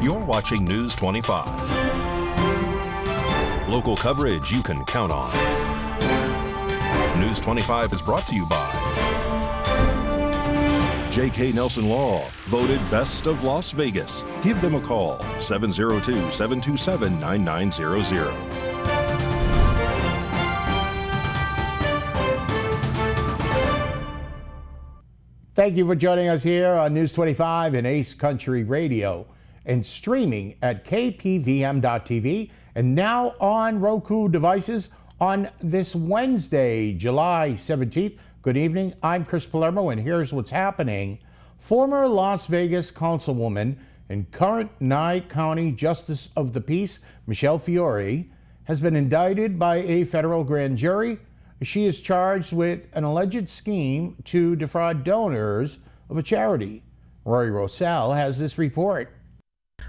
You're watching News 25. Local coverage you can count on. News 25 is brought to you by J.K. Nelson Law, voted Best of Las Vegas. Give them a call, 702-727-9900. Thank you for joining us here on News 25 and Ace Country Radio and streaming at KPVM.TV and now on Roku devices on this Wednesday, July 17th. Good evening. I'm Chris Palermo, and here's what's happening. Former Las Vegas councilwoman and current Nye County Justice of the Peace, Michelle Fiore, has been indicted by a federal grand jury. She is charged with an alleged scheme to defraud donors of a charity. Rory Rosell has this report.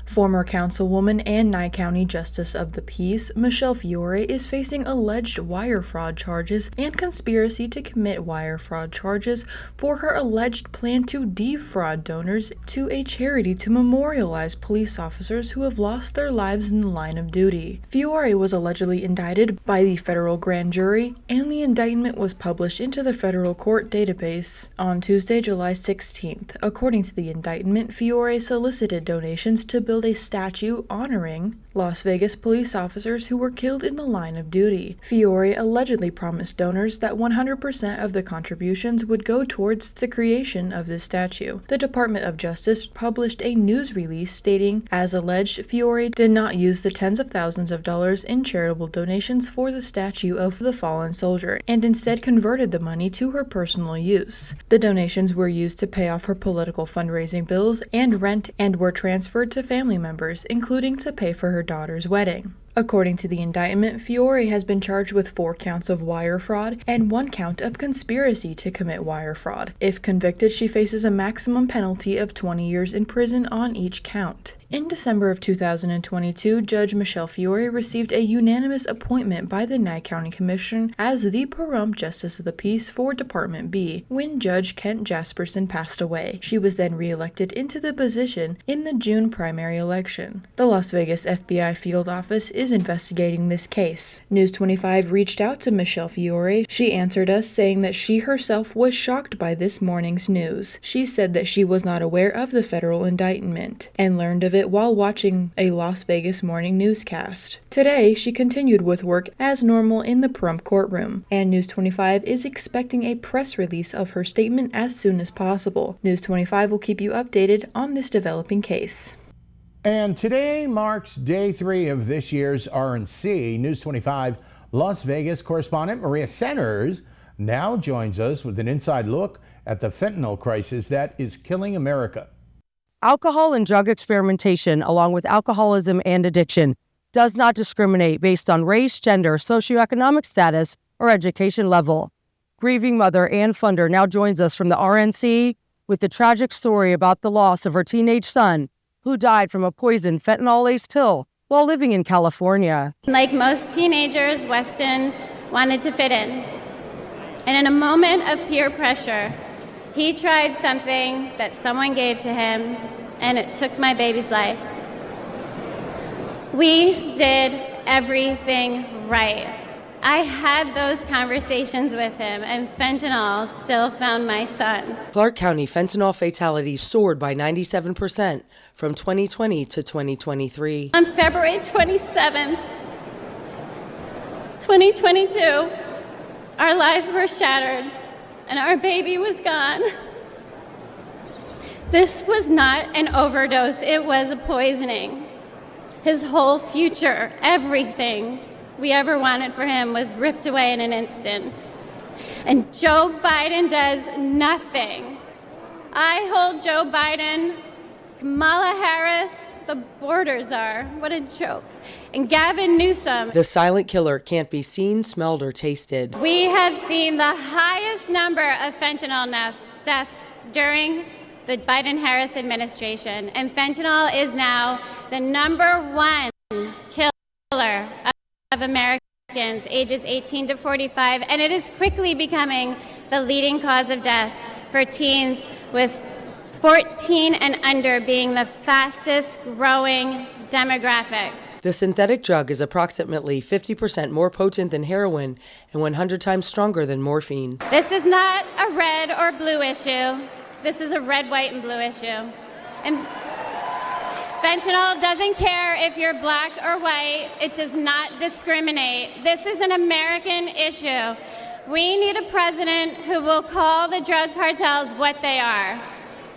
Former councilwoman and Nye County Justice of the Peace, Michelle Fiore, is facing alleged wire fraud charges and conspiracy to commit wire fraud charges for her alleged plan to defraud donors to a charity to memorialize police officers who have lost their lives in the line of duty. Fiore was allegedly indicted by the federal grand jury, and the indictment was published into the federal court database on Tuesday, July 16th. According to the indictment, Fiore solicited donations to build a statue honoring Las Vegas police officers who were killed in the line of duty. Fiore allegedly promised donors that 100% of the contributions would go towards the creation of this statue. The Department of Justice published a news release stating, as alleged, Fiore did not use the tens of thousands of dollars in charitable donations for the statue of the fallen soldier, and instead converted the money to her personal use. The donations were used to pay off her political fundraising bills and rent, and were transferred to family members, including to pay for her daughter's wedding. According to the indictment, Fiore has been charged with 4 counts of wire fraud and 1 count of conspiracy to commit wire fraud. If convicted, she faces a maximum penalty of 20 years in prison on each count. In December of 2022, Judge Michelle Fiore received a unanimous appointment by the Nye County Commission as the Pahrump Justice of the Peace for Department B when Judge Kent Jasperson passed away. She was then re-elected into the position in the June primary election. The Las Vegas FBI field office is investigating this case. News 25 reached out to Michelle Fiore. She answered us saying that she herself was shocked by this morning's news. She said that she was not aware of the federal indictment and learned of it while watching a Las Vegas morning newscast. Today, she continued with work as normal in the Pahrump courtroom, and News 25 is expecting a press release of her statement as soon as possible. News 25 will keep you updated on this developing case. And today marks day 3 of this year's RNC. News 25 Las Vegas correspondent Maria Centers now joins us with an inside look at the fentanyl crisis that is killing America. Alcohol and drug experimentation, along with alcoholism and addiction, does not discriminate based on race, gender, socioeconomic status, or education level. Grieving mother Ann Funder now joins us from the RNC with the tragic story about the loss of her teenage son, who died from a poisoned fentanyl-laced pill while living in California. Like most teenagers, Weston wanted to fit in. And in a moment of peer pressure, he tried something that someone gave to him, and it took my baby's life. We did everything right. I had those conversations with him, and fentanyl still found my son. Clark County fentanyl fatalities soared by 97% from 2020 to 2023. On February 27th, 2022, our lives were shattered, and our baby was gone. This was not an overdose, it was a poisoning. His whole future, everything we ever wanted for him was ripped away in an instant. And Joe Biden does nothing. I hold Joe Biden, Kamala Harris, the borders are. What a joke. And Gavin Newsom. The silent killer can't be seen, smelled, or tasted. We have seen the highest number of fentanyl deaths during the Biden-Harris administration. And fentanyl is now the #1 killer of Americans ages 18 to 45. And it is quickly becoming the leading cause of death for teens with 14 and under being the fastest growing demographic. The synthetic drug is approximately 50% more potent than heroin and 100 times stronger than morphine. This is not a red or blue issue. This is a red, white, and blue issue. And fentanyl doesn't care if you're black or white. It does not discriminate. This is an American issue. We need a president who will call the drug cartels what they are: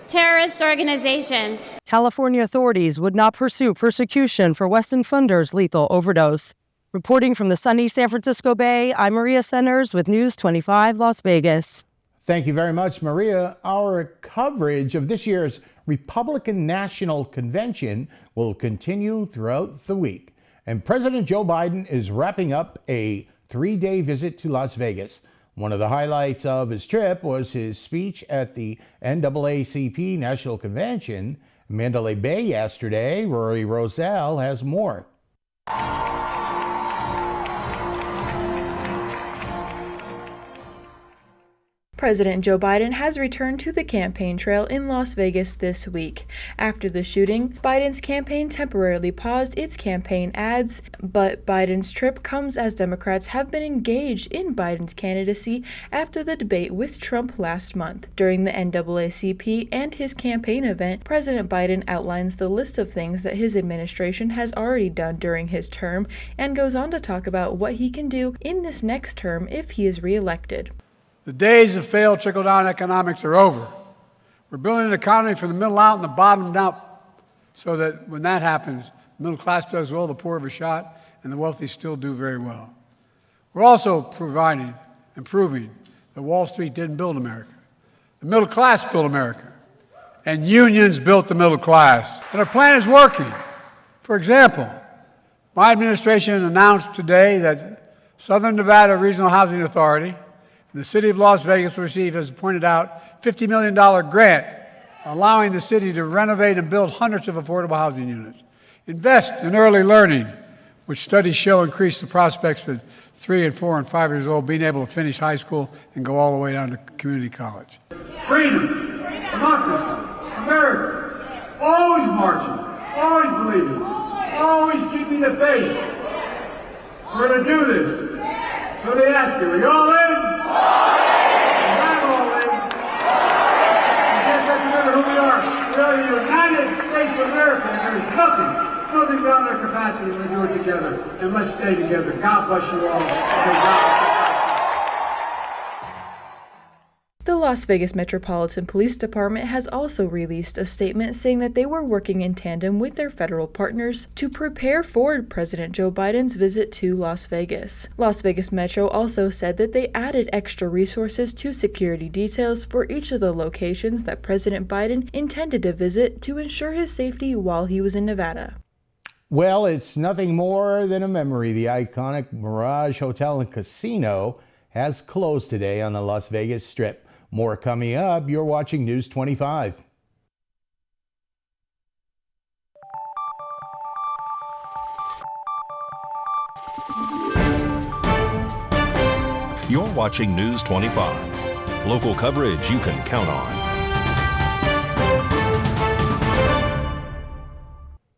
terrorist organizations. California authorities would not pursue persecution for Weston Funder's lethal overdose. Reporting from the sunny San Francisco Bay, I'm Maria Centers with News 25 Las Vegas. Thank you very much, Maria. Our coverage of this year's Republican National Convention will continue throughout the week. And President Joe Biden is wrapping up a 3-day visit to Las Vegas. One of the highlights of his trip was his speech at the NAACP National Convention, Mandalay Bay yesterday. Rory Roselle has more. President Joe Biden has returned to the campaign trail in Las Vegas this week. After the shooting, Biden's campaign temporarily paused its campaign ads, but Biden's trip comes as Democrats have been engaged in Biden's candidacy after the debate with Trump last month. During the NAACP and his campaign event, President Biden outlines the list of things that his administration has already done during his term and goes on to talk about what he can do in this next term if he is reelected. The days of failed trickle-down economics are over. We're building an economy from the middle out and the bottom up so that when that happens, the middle class does well, the poor have a shot, and the wealthy still do very well. We're also providing and proving that Wall Street didn't build America. The middle class built America, and unions built the middle class. And our plan is working. For example, my administration announced today that Southern Nevada Regional Housing Authority and the City of Las Vegas will receive, as pointed out, $50 million grant, allowing the city to renovate and build hundreds of affordable housing units. Invest in early learning, which studies show increase the prospects of 3 and 4 and 5 years old being able to finish high school and go all the way down to community college. Freedom, democracy, America, always marching, always believing, always keeping the faith. We're going to do this. So they ask you, are you all in? I'm all in. You just have to remember who we are. We are the United States of America, and there's nothing beyond our capacity to do it together. And let's stay together. God bless you all. The Las Vegas Metropolitan Police Department has also released a statement saying that they were working in tandem with their federal partners to prepare for President Joe Biden's visit to Las Vegas. Las Vegas Metro also said that they added extra resources to security details for each of the locations that President Biden intended to visit to ensure his safety while he was in Nevada. Well, it's nothing more than a memory. The iconic Mirage Hotel and Casino has closed today on the Las Vegas Strip. More coming up. You're watching News 25. You're watching News 25. Local coverage you can count on.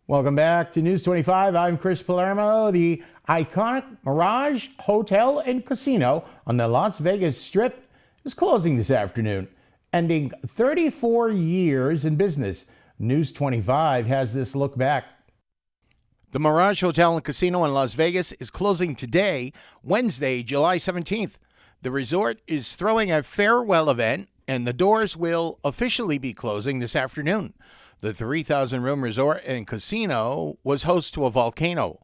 Welcome back to News 25. I'm Chris Palermo. The iconic Mirage Hotel and Casino on the Las Vegas Strip is closing this afternoon, ending 34 years in business. News 25 has this look back. The Mirage Hotel and Casino in Las Vegas is closing today, Wednesday, July 17th. The resort is throwing a farewell event, and the doors will officially be closing this afternoon. The 3,000-room resort and casino was host to a volcano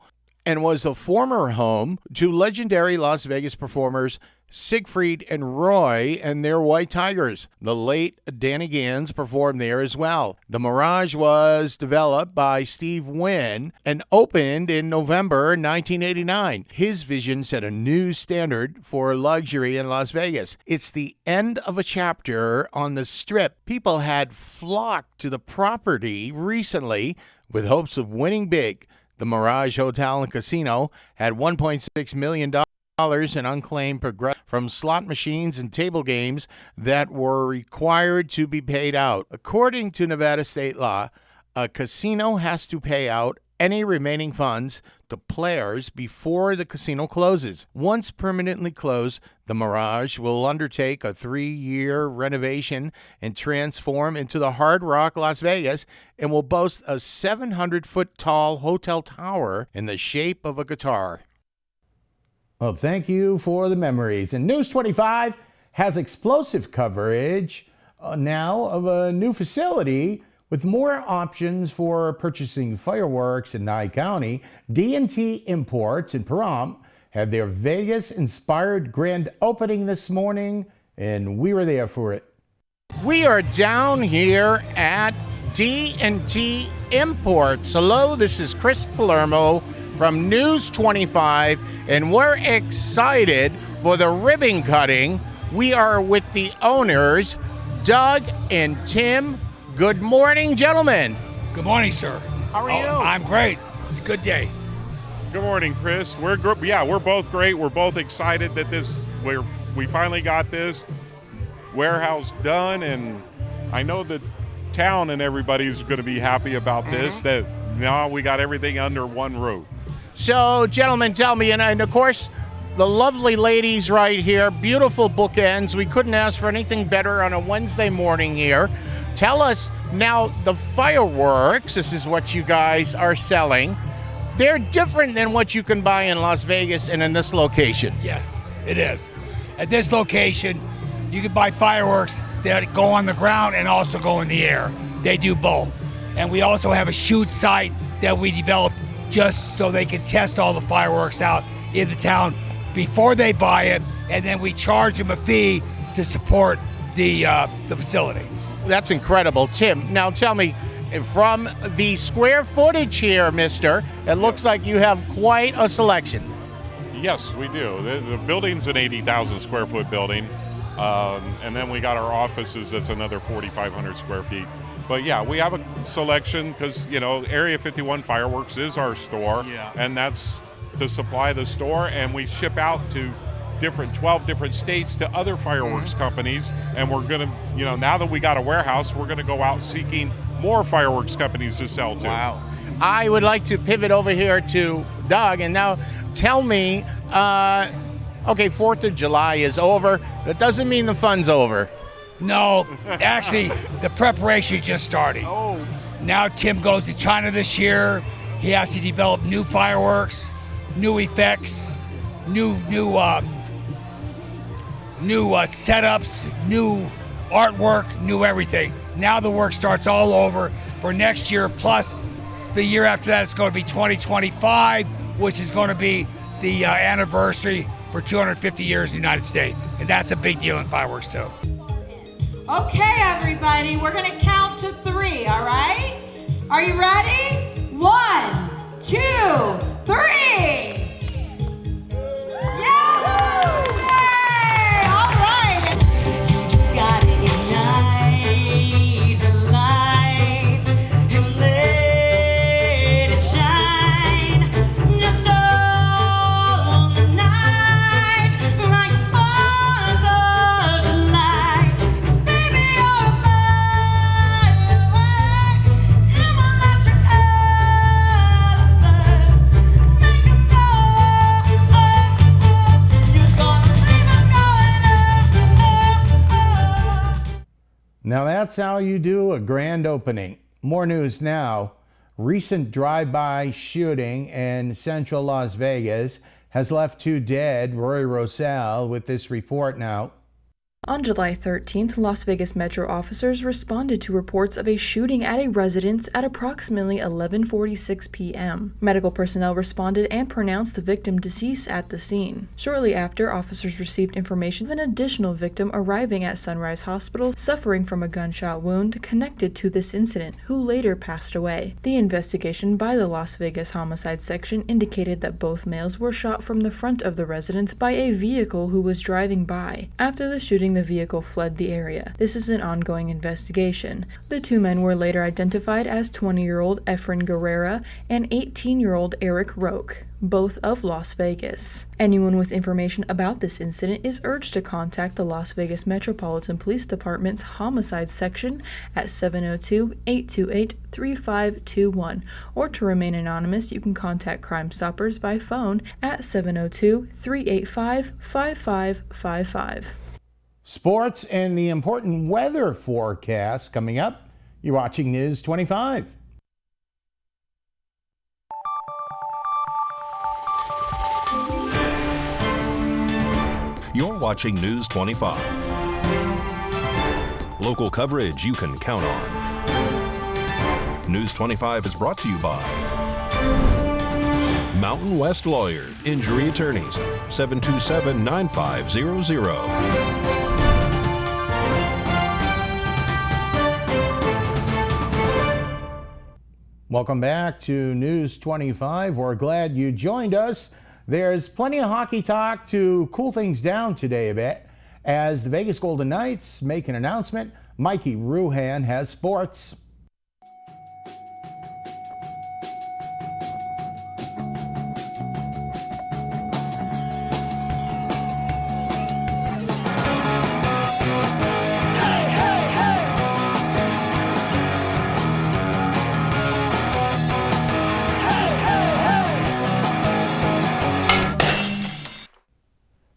and was a former home to legendary Las Vegas performers Siegfried and Roy and their White Tigers. The late Danny Gans performed there as well. The Mirage was developed by Steve Wynn and opened in November 1989. His vision set a new standard for luxury in Las Vegas. It's the end of a chapter on the Strip. People had flocked to the property recently with hopes of winning big. The Mirage Hotel and Casino had $1.6 million in unclaimed progress from slot machines and table games that were required to be paid out. According to Nevada state law, a casino has to pay out any remaining funds to players before the casino closes. Once permanently closed, the Mirage will undertake a 3-year renovation and transform into the Hard Rock Las Vegas and will boast a 700-foot tall hotel tower in the shape of a guitar. Well, thank you for the memories. And News 25 has explosive coverage now of a new facility with more options for purchasing fireworks in Nye County. D&T Imports in Pahrump had their Vegas-inspired grand opening this morning, and we were there for it. We are down here at D&T Imports. Hello, this is Chris Palermo from News 25, and we're excited for the ribbon cutting. We are with the owners, Doug and Tim. Good morning, gentlemen. Good morning, sir. How are you? I'm great. It's a good day. Good morning, Chris. We're both great. We're both excited that we finally got this warehouse done, and I know the town and everybody's going to be happy about this. That now we got everything under one roof. So, gentlemen, tell me, and of course, the lovely ladies right here, beautiful bookends. We couldn't ask for anything better on a Wednesday morning here. Tell us now, the fireworks, this is what you guys are selling. They're different than what you can buy in Las Vegas and in this location. Yes, it is. At this location, you can buy fireworks that go on the ground and also go in the air. They do both. And we also have a shoot site that we developed just so they can test all the fireworks out in the town before they buy it, and then we charge them a fee to support the facility. That's incredible. Tim, now tell me, from the square footage here, mister, it looks like you have quite a selection. Yes, we do. The building's an 80,000 square foot building, and then we got our offices, that's another 4,500 square feet. But yeah, we have a selection because, Area 51 Fireworks is our store, and that's to supply the store, and we ship out to 12 different states to other fireworks companies, and we're going to, now that we got a warehouse, we're going to go out seeking more fireworks companies to sell to. Wow. I would like to pivot over here to Doug, and now tell me, okay, 4th of July is over. That doesn't mean the fun's over. No, actually, the preparation just started. Oh. Now Tim goes to China this year. He has to develop new fireworks, new effects, new setups, new artwork, new everything. Now the work starts all over for next year, plus the year after that it's going to be 2025, which is going to be the anniversary for 250 years in the United States. And that's a big deal in fireworks too. Okay, everybody, we're going to count to 3, all right? Are you ready? 1, 2, 3. Now that's how you do a grand opening. More news now. Recent drive-by shooting in central Las Vegas has left 2 dead. Roy Rosell with this report now. On July 13th, Las Vegas Metro officers responded to reports of a shooting at a residence at approximately 11:46 p.m. Medical personnel responded and pronounced the victim deceased at the scene. Shortly after, officers received information of an additional victim arriving at Sunrise Hospital suffering from a gunshot wound connected to this incident, who later passed away. The investigation by the Las Vegas Homicide Section indicated that both males were shot from the front of the residence by a vehicle who was driving by. After the shooting, the the vehicle fled the area. This is an ongoing investigation. The two men were later identified as 20-year-old Efren Guerrera and 18-year-old Eric Roque, both of Las Vegas. Anyone with information about this incident is urged to contact the Las Vegas Metropolitan Police Department's Homicide Section at 702-828-3521, or to remain anonymous, you can contact Crime Stoppers by phone at 702-385-5555. Sports and the important weather forecast coming up. You're watching News 25. You're watching News 25. Local coverage you can count on. News 25 is brought to you by Mountain West Lawyers, Injury Attorneys, 727-9500. Welcome back to News 25. We're glad you joined us. There's plenty of hockey talk to cool things down today a bit as the Vegas Golden Knights make an announcement. Mikey Ruhan has sports.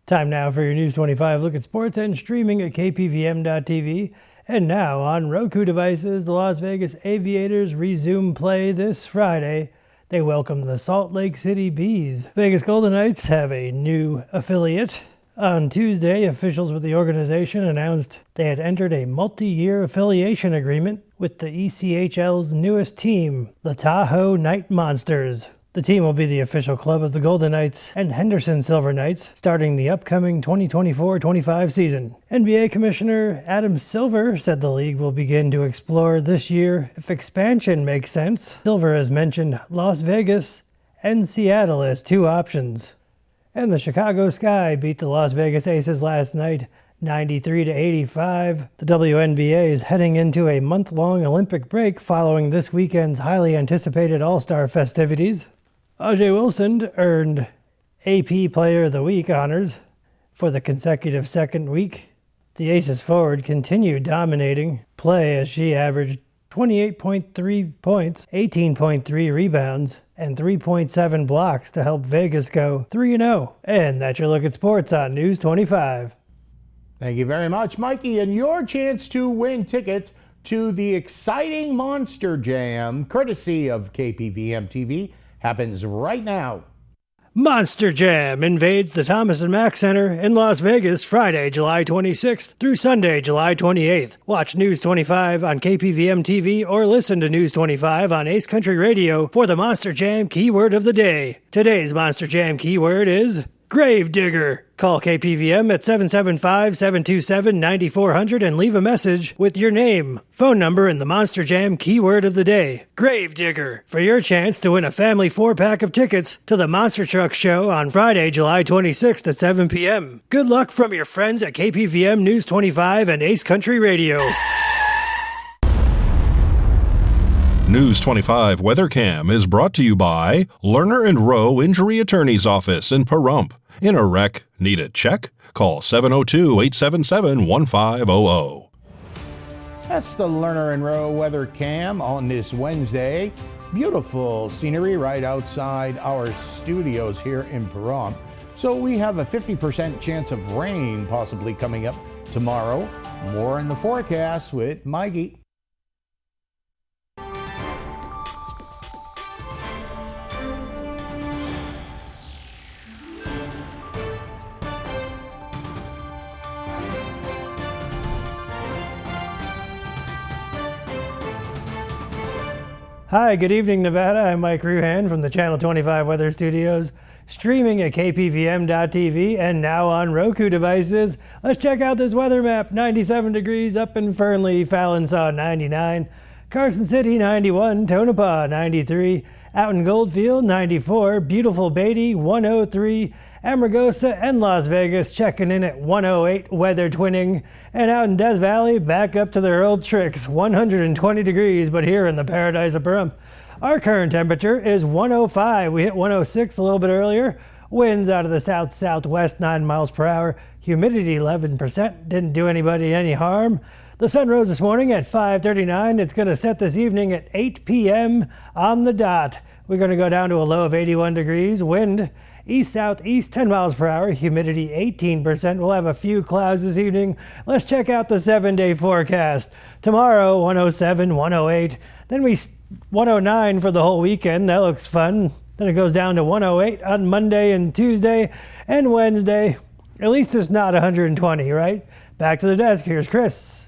Time now for your News 25 look at sports and streaming at KPVM.TV. And now on Roku devices, the Las Vegas Aviators resume play this Friday. They welcome the Salt Lake City Bees. Vegas Golden Knights have a new affiliate. On Tuesday, officials with the organization announced they had entered a multi-year affiliation agreement with the ECHL's newest team, the Tahoe Night Monsters. The team will be the official club of the Golden Knights and Henderson Silver Knights starting the upcoming 2024-25 season. NBA Commissioner Adam Silver said the league will begin to explore this year if expansion makes sense. Silver has mentioned Las Vegas and Seattle as two options. And the Chicago Sky beat the Las Vegas Aces last night, 93-85. The WNBA is heading into a month-long Olympic break following this weekend's highly anticipated All-Star festivities. Ajay Wilson earned AP Player of the Week honors for the consecutive second week. The Aces forward continued dominating play as she averaged 28.3 points, 18.3 rebounds, and 3.7 blocks to help Vegas go 3-0. And that's your look at sports on News 25. Thank you very much, Mikey. And your chance to win tickets to the exciting Monster Jam, courtesy of KPVM TV, happens right now. Monster Jam invades the Thomas & Mack Center in Las Vegas Friday, July 26th through Sunday, July 28th. Watch News 25 on KPVM TV or listen to News 25 on Ace Country Radio for the Monster Jam keyword of the day. Today's Monster Jam keyword is Gravedigger. Call KPVM at 775-727-9400 and leave a message with your name, phone number, and the Monster Jam keyword of the day, Gravedigger, for your chance to win a family 4-pack of tickets to the Monster Truck Show on Friday, July 26th at 7 p.m. Good luck from your friends at KPVM News 25 and Ace Country Radio. News 25 Weather Cam is brought to you by Lerner and Rowe Injury Attorney's Office in Pahrump. In a wreck, need a check? Call 702-877-1500. That's the Lerner and Rowe Weather Cam on this Wednesday. Beautiful scenery right outside our studios here in Pahrump. So we have a 50% chance of rain possibly coming up tomorrow. More in the forecast with Mikey. Hi, good evening, Nevada. I'm Mike Ruhan from the Channel 25 Weather Studios, streaming at KPVM.TV and now on Roku devices. Let's check out this weather map. 97 degrees up in Fernley, Fallon saw 99, Carson City 91, Tonopah 93, out in Goldfield 94, beautiful Beatty 103, Amargosa and Las Vegas checking in at 108 weather twinning. And out in Death Valley, back up to their old tricks, 120 degrees, but here in the paradise of Pahrump. Our current temperature is 105. We hit 106 a little bit earlier. Winds out of the south-southwest, 9 miles per hour. Humidity 11%. Didn't do anybody any harm. The sun rose this morning at 5:39. It's going to set this evening at 8 p.m. on the dot. We're going to go down to a low of 81 degrees. Wind east-southeast, 10 miles per hour. Humidity 18%. We'll have a few clouds this evening. Let's check out the 7-day forecast. Tomorrow, 107, 108. Then 109 for the whole weekend. That looks fun. Then it goes down to 108 on Monday and Tuesday and Wednesday. At least it's not 120, right? Back to the desk. Here's Chris.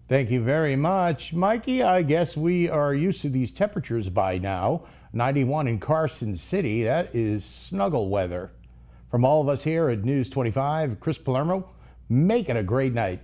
Thank you very much, Mikey. I guess we are used to these temperatures by now. 91 in Carson City. That is snuggle weather. From all of us here at News 25, Chris Palermo, make it a great night.